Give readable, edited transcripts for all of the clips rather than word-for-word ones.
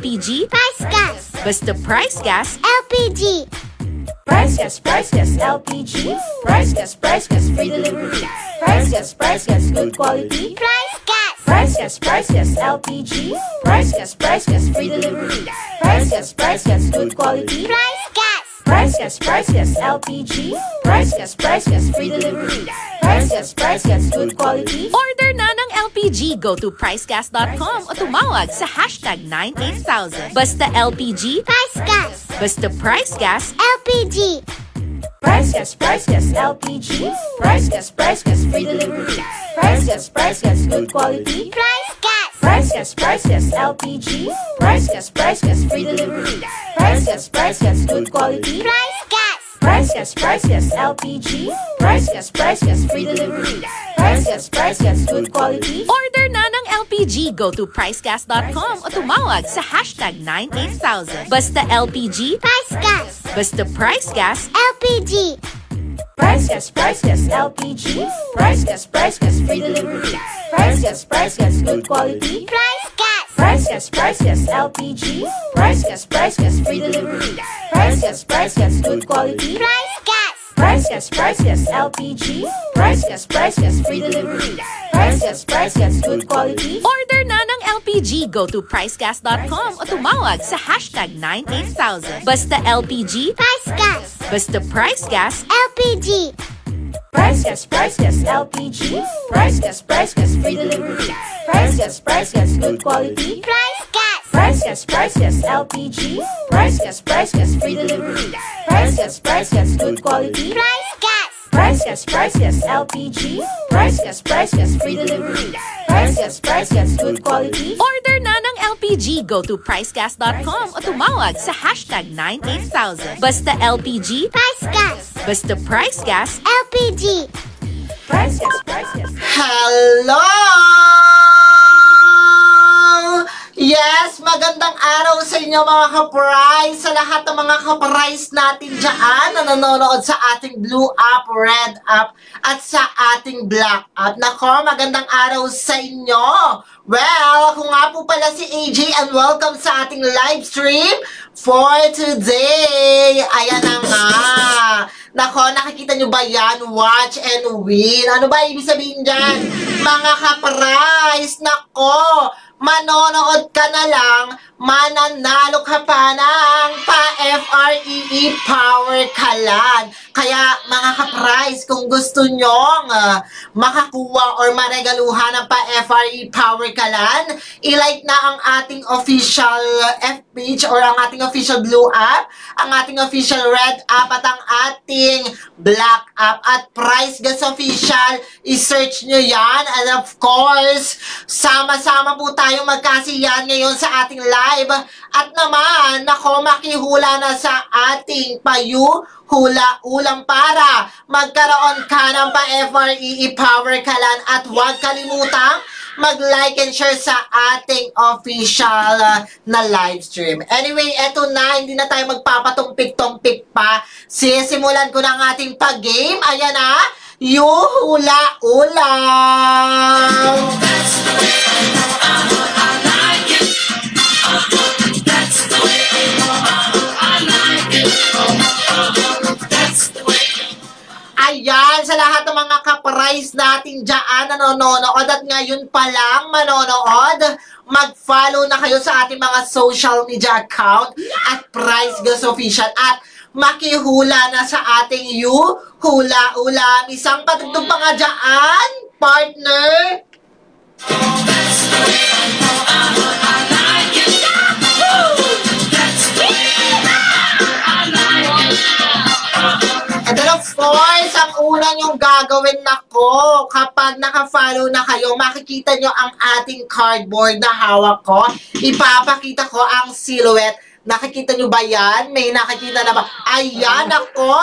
PG? Price Gas! Basta Price Gas, LPG! Price Gas, LPG. Price Gas, free delivery. Price Gas, good quality. Price Gas! Price Gas, LPG. Price Gas, free delivery. Price Gas, good quality. Price Gas! Price Gas, LPG. Price Gas, free delivery. Price Gas, good quality. order na ng LPG. Go to pricegas.com o tumawag sa #98000. Basta LPG, Price Gas! basta Price Gas, LPG! Price Gas, LPG. Price Gas, free delivery. Price Gas, good quality. Price Gas! Price Gas, LPG. Price Gas, free delivery. Price Gas, good quality. Price Gas! Price Gas, LPG. Price Gas, free delivery. Price Gas, good quality. order na ng LPG. Go to pricegas.com o tumawag sa #98000. Basta LPG, Price Gas! basta Price Gas, LPG! Price Gas, LPG. Price Gas, free delivery. Price Gas, good quality. Price Gas! Price Gas, LPG. Price Gas, free delivery. Price Gas, good quality. Price Gas! Price Gas, LPG. Price Gas, free delivery. Price Gas, good quality. order na ng LPG. Go to pricegas.com o tumawag sa #98000. Basta LPG, Price Gas! basta Price Gas, LPG! Price Gas, LPG. Price Gas, free delivery. Price Gas, good quality. Price Gas! Price Gas, LPG. Price Gas, free delivery. Price Gas, good quality. Price Gas! Price Gas, LPG. Price Gas, free delivery. Price Gas, good quality. order na ng LPG. Go to pricegas.com o tumawag sa #98000. Basta LPG, Price Gas! basta Price Gas, LPG! Price Gas. Hello! Yes, magandang araw sa inyo mga ka-price, sa lahat ng mga ka-price natin dyan na nanonood sa ating Blue App, Red App, at sa ating Black App. Nako, magandang araw sa inyo! Well, ako nga po pala si AJ and welcome sa ating live stream for today. Ayan na nga. Nako, nakikita nyo ba yan? Watch and win. Ano ba ibig sabihin dyan? Mga ka-price, nako, manonood ka na lang, mananalo ka pa ng pa-FREE Power Kalan. Kaya mga ka-price, kung gusto nyong makakuha or maregaluhan ng pa-FREE Power Kalan, i-like na ang ating official F page or ang ating official Blue App, ang ating official Red App at ang ating Black App at Price Gas Official. I-search nyo yan and of course, sama-sama po tayo magkasiyan ngayon sa ating live. At naman, nako, makihula na sa ating hula-ulang para magkaroon ka ng pa-FREE Power Kalan at huwag kalimutang mag-like and share sa ating official na live stream. Anyway, eto na, hindi na tayo magpapatumpik-tumpik pa. Sisimulan ko na ang ating pag-game. Ayan na, yung hula-ulang! Ayan, sa lahat ng mga ka-price natin dyan nanonood at ngayon pa lang manonood, mag-follow na kayo sa ating mga social media account at Price Gas Official at makihula na sa ating hula-ulam. Isang patugtog pa nga dyan, partner! And then of course, ang una nyong gagawin nako, kapag naka-follow na kayo, makikita nyo ang ating cardboard na hawak ko. Ipapakita ko ang silhouette. Nakikita nyo ba yan? May nakikita na ba? Ayan ako!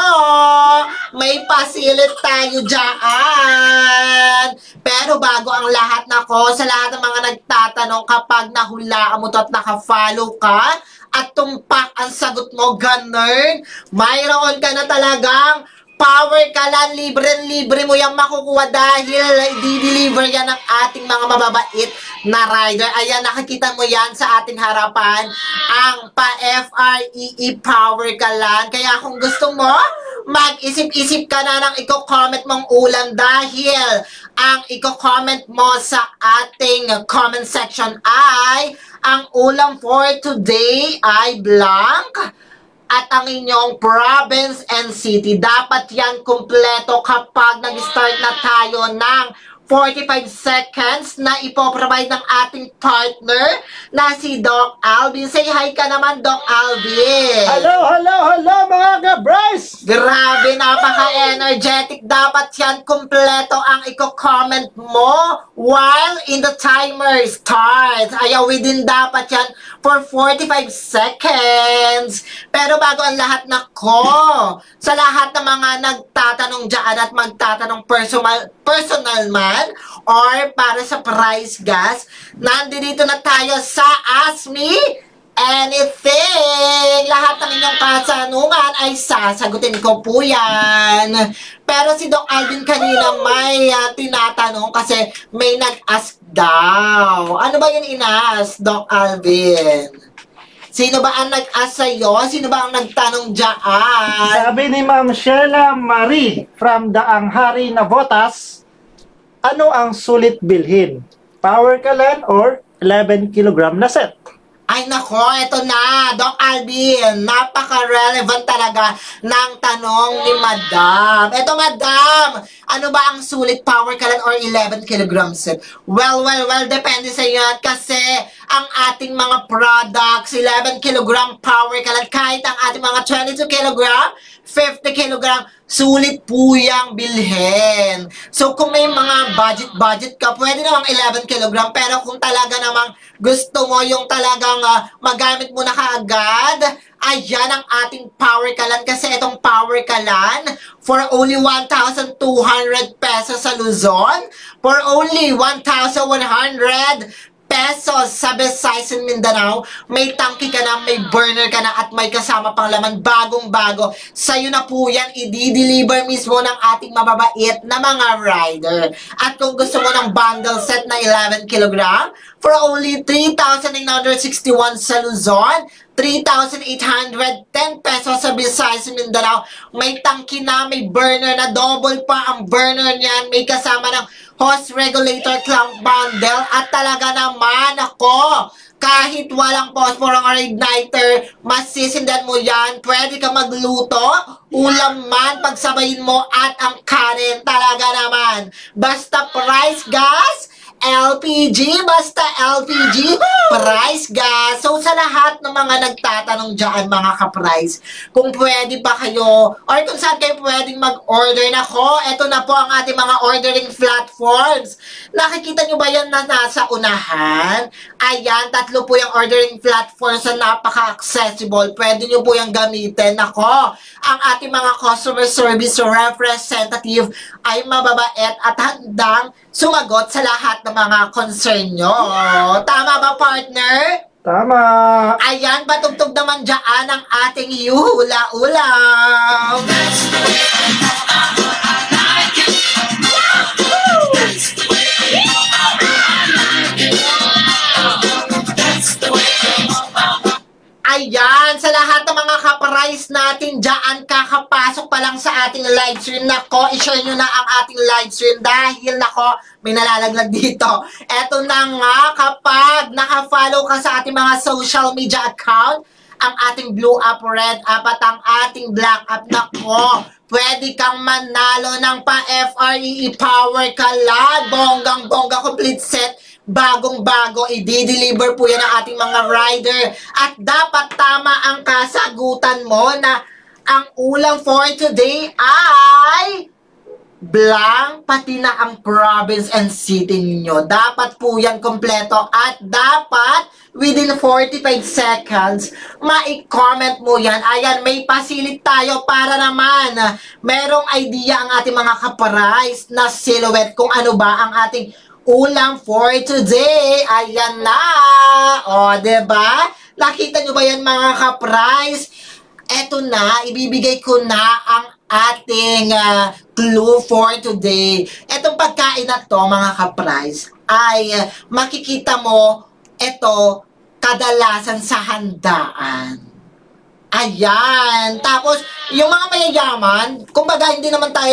May pasilit tayo dyan! Pero bago ang lahat nako, sa lahat ng mga nagtatanong kapag nahulaan mo to at naka-follow ka, at tumpak ang sagot mo, ganun, mayroon ka na talagang Power Kalan, libre-libre mo yung makukuha dahil i-deliver yan ng ating mga mababait na rider. Ayan, nakikita mo yan sa ating harapan, ang pa-FREE Power Kalan. Kaya kung gusto mo, mag-isip-isip ka na ng i-comment mong ulam dahil ang i-comment mo sa ating comment section ay ang ulam for today ay blank. At ang inyong province and city, dapat yan kumpleto kapag nag-start na tayo ng 45 seconds na ipoprovide ng ating partner na si Doc Alvin. Say hi ka naman, Doc Alvin. Hello mga ka-Bryce! Grabe, napaka-energetic. Dapat yan kumpleto ang i-comment mo while in the timer starts. Ayaw, within dapat yan for 45 seconds. Pero bago ang lahat, nako, sa lahat ng mga nagtatanong dyan at magtatanong personal man or para sa prize gas, nandito na tayo sa Ask Me Anything. Lahat ng inyong katanungan ay sasagutin ko po yan. Pero si Doc Alvin kanina may tinatanong kasi may nag-ask daw. Ano ba yun in-ask, Doc Alvin? Sino ba ang nag-ask sa'yo? Sino ba ang nagtanong dyan? Sabi ni Ma'am Sheila Marie from Daang Hari Navotas, ano ang sulit bilhin? Power Kalan or 11 kilogram na set? Ay nako, eto na, Doc Alvin, napaka-relevant talaga ng tanong ni Madam. Eto Madam, ano ba ang sulit Power Kalan or 11 kilograms set? Well, depende sa iyo kasi ang ating mga products, 11 kilogram Power Kalan, kahit ang ating mga 22 kilogram, 50 kilogram, sulit po yung bilhin. So, kung may mga budget ka, pwede namang 11 kilogram. Pero kung talaga namang gusto mo yung talagang magamit mo na kaagad, ayan ang ating Power Kalan. Kasi itong Power Kalan, for only 1,200 pesos sa Luzon, for only 1,100 pesos sa Visayas and Mindanao, may tangki ka na, may burner ka na, at may kasama pang laman, bagong-bago. Sa'yo na po yan, i-deliver mismo ng ating mababait na mga rider. At kung gusto mo ng bundle set na 11 kilogram, for only 3,961 sa Luzon, 3,810 pesos sa Visayas and Mindanao, may tangki na, may burner na, double pa ang burner niyan, may kasama ng hose regulator clamp bundle, at talaga naman ako, kahit walang phosphorus or igniter, masisindan mo yan, pwede ka magluto, ulam man, pagsabayin mo, at ang kanin, talaga naman. Basta price gas, LPG, basta LPG, price gas. So, sa lahat ng mga nagtatanong dyan, mga ka-price, kung pwede ba kayo, or kung saan kayo pwedeng mag-order, nako, eto na po ang ating mga ordering platforms. Nakikita nyo ba yan na nasa unahan? Ayan, 3 po yung ordering platforms na napaka-accessible. Pwede nyo po yung gamitin. Nako, ang ating mga customer service representative ay mababait at handang sumagot sa lahat ng mga concern nyo. Tama ba, partner? Tama! Ayan, patugtog naman dyan ang ating hula-ulam. Ayan, sa lahat ng mga ka-price natin dyan, kakapasok pa lang sa ating live stream. Nako, i-share nyo na ang ating live stream dahil nako, may nalalaglag dito. Eto na nga, kapag naka-follow ka sa ating mga social media account, ang ating blue app, red app, at ang ating black app, nako, pwede kang manalo ng pa-FREE Power Kalan, bonggang-bongga complete set, bagong-bago, i-deliver po yan ang ating mga rider. At dapat tama ang kasagutan mo na ang ulam for today ay blank, pati na ang province and city ninyo. Dapat po yan kompleto at dapat within 45 seconds, ma-comment mo yan. Ayan, may pasilit tayo para naman merong idea ang ating mga ka-price na silhouette kung ano ba ang ating ulam for today. Ayan na. O, diba? Nakita nyo ba yan mga ka-price? Eto na, ibibigay ko na ang ating clue for today. Itong pagkain na to, mga ka-price, ay makikita mo ito kadalasan sa handaan. Ayan. Tapos, yung mga mayayaman, kumbaga hindi naman tayo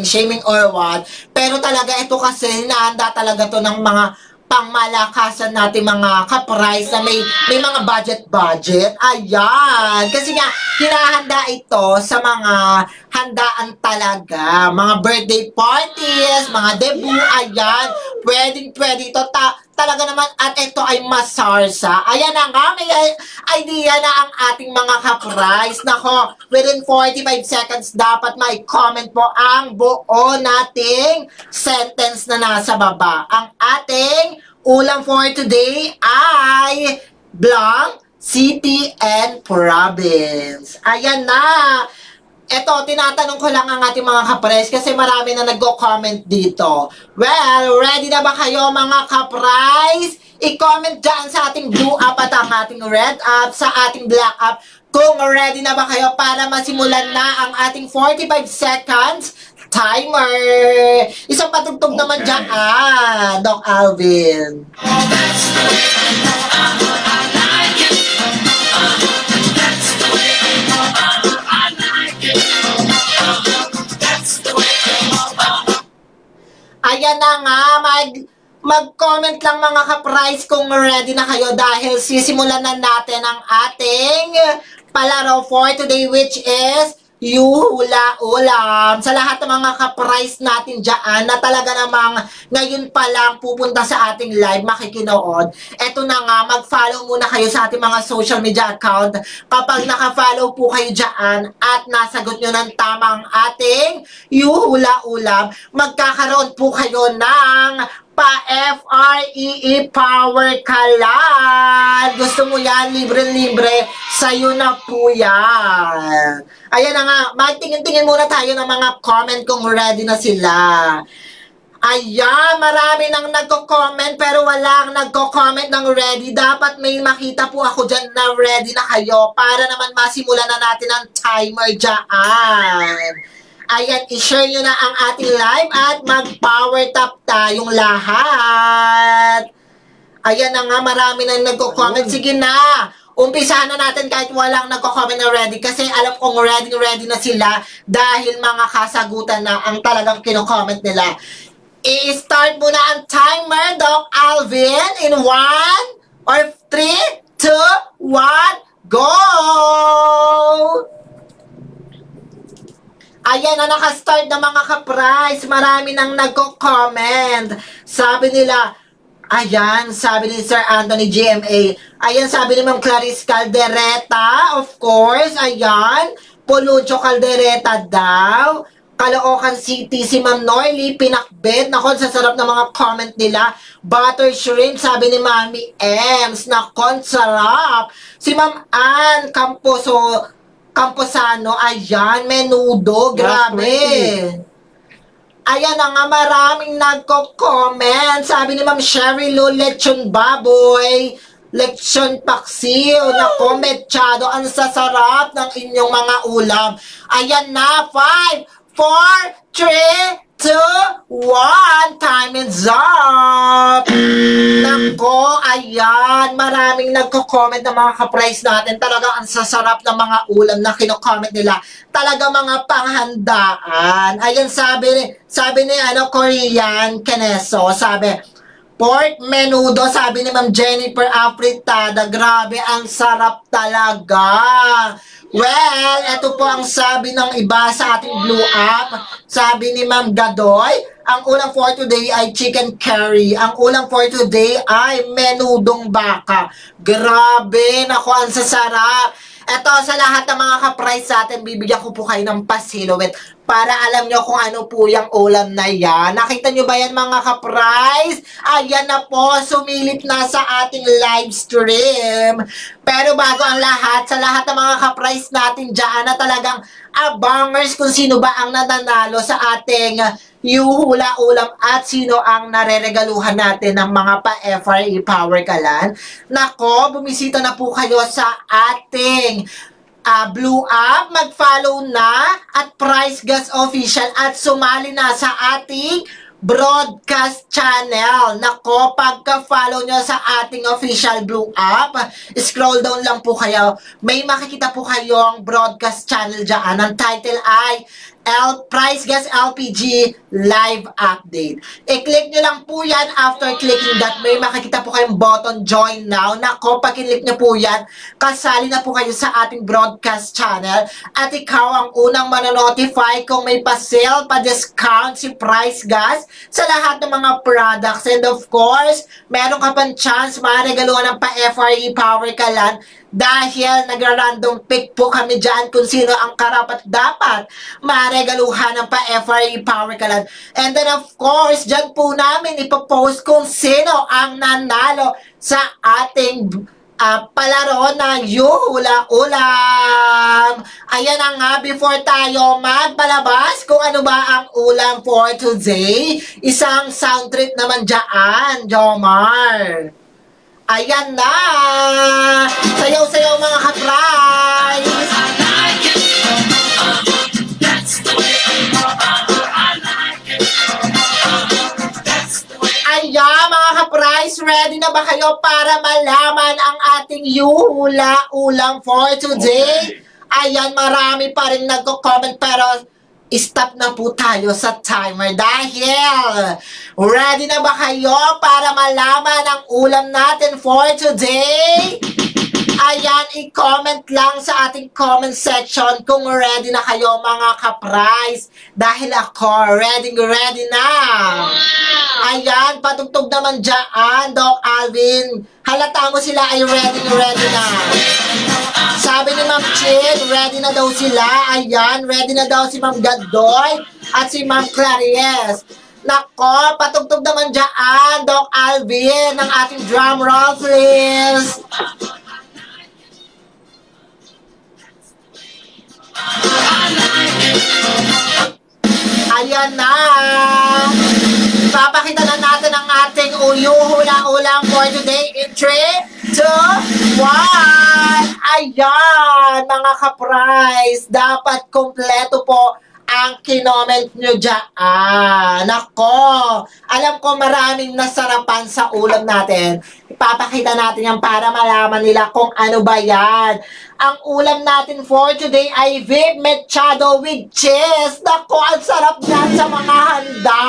shaming or what, pero talaga ito kasi hinahanda talaga to ng mga pangmalakasan natin mga ka-price na may mga budget. Ayan. Kasi nga, hinahanda ito sa mga handaan talaga. Mga birthday parties, mga debut, ayan. Pwede ito. Talaga naman, at ito ay masarsa. Ayan na nga, may idea na ang ating mga ka-price. Nako, within 45 seconds, dapat may comment po ang buo nating sentence na nasa baba. Ang ating ulam for today ay blank, city, and province. Ayan na. Eto, tinatanong ko lang ang ating mga ka-price kasi marami na nagko-comment dito. Well, ready na ba kayo mga ka-price? I-comment dyan sa ating blue app at ang ating red app, sa ating black app, kung ready na ba kayo para masimulan na ang ating 45 seconds timer. Isang patugtog naman dyan, Doc Alvin. Ayan na nga, mag-comment lang mga ka-price kung ready na kayo dahil sisimulan na natin ang ating palaro for today, which is Hula Ulam. Sa lahat ng mga ka-price natin dyan na talaga namang ngayon pa lang pupunta sa ating live makikinood, eto na nga, mag-follow muna kayo sa ating mga social media account. Kapag naka-follow po kayo dyan at nasagot nyo ng tamang ating Hula Ulam, magkakaroon po kayo ng pa-FREE Power Kalan. Gusto mo yan? Libre-libre. Sa'yo na po yan. Ayan na nga. Magtingin-tingin muna tayo ng mga comment kung ready na sila. Ayan. Marami nang nagko-comment pero walang nagko-comment ng ready. Dapat may makita po ako dyan na ready na kayo para naman masimulan na natin ang timer dyan. Ayan, i-share nyo na ang ating live at mag-power tap tayong lahat. Ayan na nga, marami na nagko-comment. Sige na, umpisahan na natin kahit walang nagko-comment na ready. Kasi alam kong ready na sila dahil mga kasagutan na ang talagang kino-comment nila. I-start muna ang timer, Doc Alvin, in 1 or 3, 2, 1, go! Ayan na nakastart na mga ka-price. Marami nang nagko-comment. Sabi nila, ayan, sabi ni Sir Anthony GMA. Ayan, sabi ni Ma'am Clarice Caldereta, of course. Ayan, Pulucho Caldereta daw. Caloocan City, si Ma'am Norly, pinakbet. Nakon, sa sarap ng mga comment nila. Butter shrimp, sabi ni Mami Ems. Nakon, sarap. Si Ma'am Ann Camposano, ayan, menudo, grabe. Ayan na nga, maraming nagko-comment. Sabi ni Ma'am Sherry Lou, lechon baboy, lechon paksiw, nako, mechado, ang sasarap ng inyong mga ulam. Ayan na, 5, 4, 3, 2, 1, time is up! Nako, ayan, maraming nagko-comment ng mga ka-price natin. Talagang ang sasarap ng mga ulam na kino-comment nila. Talaga mga panghandaan. Ayan, sabi ni Korean Keneso, sabi, pork menudo, sabi ni Ma'am Jennifer Afritada. Grabe, ang sarap talaga. Well, ito po ang sabi ng iba sa ating blue app. Sabi ni Ma'am Gadoy, ang ulam for today ay chicken curry. Ang ulam for today ay menudong baka. Grabe, naku, ang sasarap. Ito, sa lahat ng mga ka-price natin, bibigyan ko po kayo ng pasilhouette para alam nyo kung ano po yung ulam na yan. Nakita nyo ba yan mga ka-price? Ayan na po, sumilip na sa ating live stream. Pero bago ang lahat, sa lahat ng mga ka-price natin dyan na talagang abangers kung sino ba ang nananalo sa ating Hula Ulam at sino ang nareregaluhan natin ng mga pa-FRE Power Kalan. Nako, bumisita na po kayo sa ating Blue Up, mag-follow na at Price Gas Official at sumali na sa ating broadcast channel. Nako, pagka-follow nyo sa ating official Blue Up, scroll down lang po kayo. May makikita po kayong broadcast channel dyan. Ang title ay Price Gas LPG Live Update. I-click nyo lang po yan. After clicking that, may makikita po kayong button Join Now. Nako, pag-click nyo po yan, kasali na po kayo sa ating broadcast channel at ikaw ang unang manonotify kung may pa-sale, pa-discount si Price Gas sa lahat ng mga products. And of course, meron ka pang chance maregaluhan ng pa-FRE Power Kalan dahil nagra-random pick po kami dyan kung sino ang karapat dapat maregaluhan ng pa-FRE Power Kalan. And then of course, dyan po namin ipopost kung sino ang nanalo sa ating palaro na Yuhula Ulam. Ayan na nga, before tayo magpalabas kung ano ba ang ulam for today, isang sound trip naman dyan, Jomar. Ayan na! Sayaw-sayaw mga ka-price! Ayan mga ka-price, ready na ba kayo para malaman ang ating Yuhula Ulam for today? Ayan, marami pa rin nagko-comment pero stop na po tayo sa timer dahil ready na ba kayo para malaman ang ulam natin for today? Ayan, i-comment lang sa ating comment section kung ready na kayo mga ka-price dahil ako ready na. Ayan, patugtog naman dyan, Doc Alvin. Halata mo sila ay ready na. Sabi ni Ma'am Chin, ready na daw sila. Ayan, ready na daw si Ma'am Gadoy at si Ma'am Claries. Nako, patugtog naman dyan, Doc Alvin, ng ating drum roll, please. Ayan na. Papakita na natin ang ating Yuhula Ulam for today in 3, 2, 1. Ayan, mga ka-price, dapat kompleto po ang kinoment nyo dyan. Nako, alam ko maraming nasarapan sa ulam natin. Ipapakita natin yan para malaman nila kung ano ba yan. Ang ulam natin for today ay beef mechado with cheese. Nako, ang sarap yan sa mga handaan.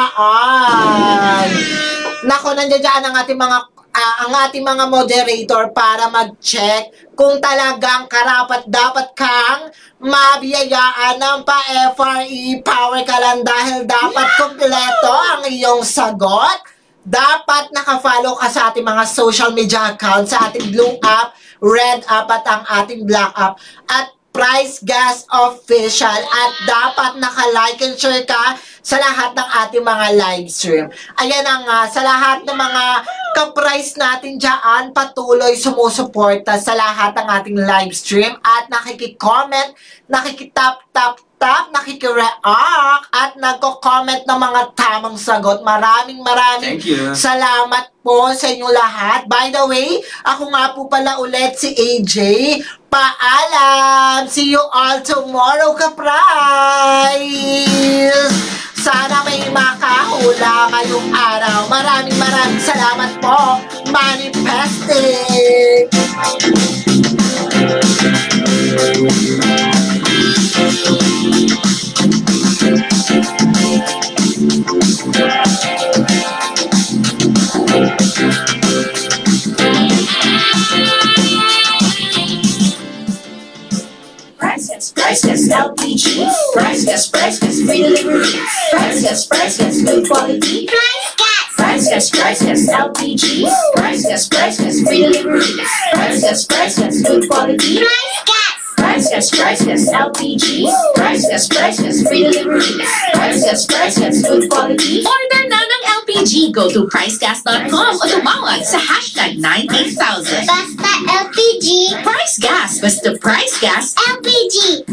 Nako, nandiyan dyan ang ating mga moderator para mag-check kung talagang karapat dapat kang mabiyayaan ng pa-FRE Power Kalan dahil dapat kumpleto ang iyong sagot. Dapat nakafollow ka sa ating mga social media accounts, sa ating Blue App, Red App at ang ating Black App at Price Gas Official at dapat naka-like and share ka sa lahat ng ating mga live stream. Ayan na nga, sa lahat ng mga ka-price natin dyan, patuloy sumusuporta sa lahat ng ating live stream at nakikicomment, nakikitap-tap, nakikireact at nagko-comment ng mga tamang sagot. Maraming salamat po sa inyong lahat. By the way, ako nga po pala ulit si AJ. Paalam! See you all tomorrow, ka-price! Sana may makahula ngayong araw. Maraming salamat po. Manifesting! Price Gas LPG. Price Gas, free delivery. Price Gas, good quality. Price Gas LPG. Price Gas, free delivery. Price Gas, good quality. Price Gas LPG. Price Gas, free delivery. Price Gas, good quality. Order na ng LPG. Go to pricegas.com o tumawag sa hashtag 98000. Basta LPG. Price Gas. Basta Price Gas LPG.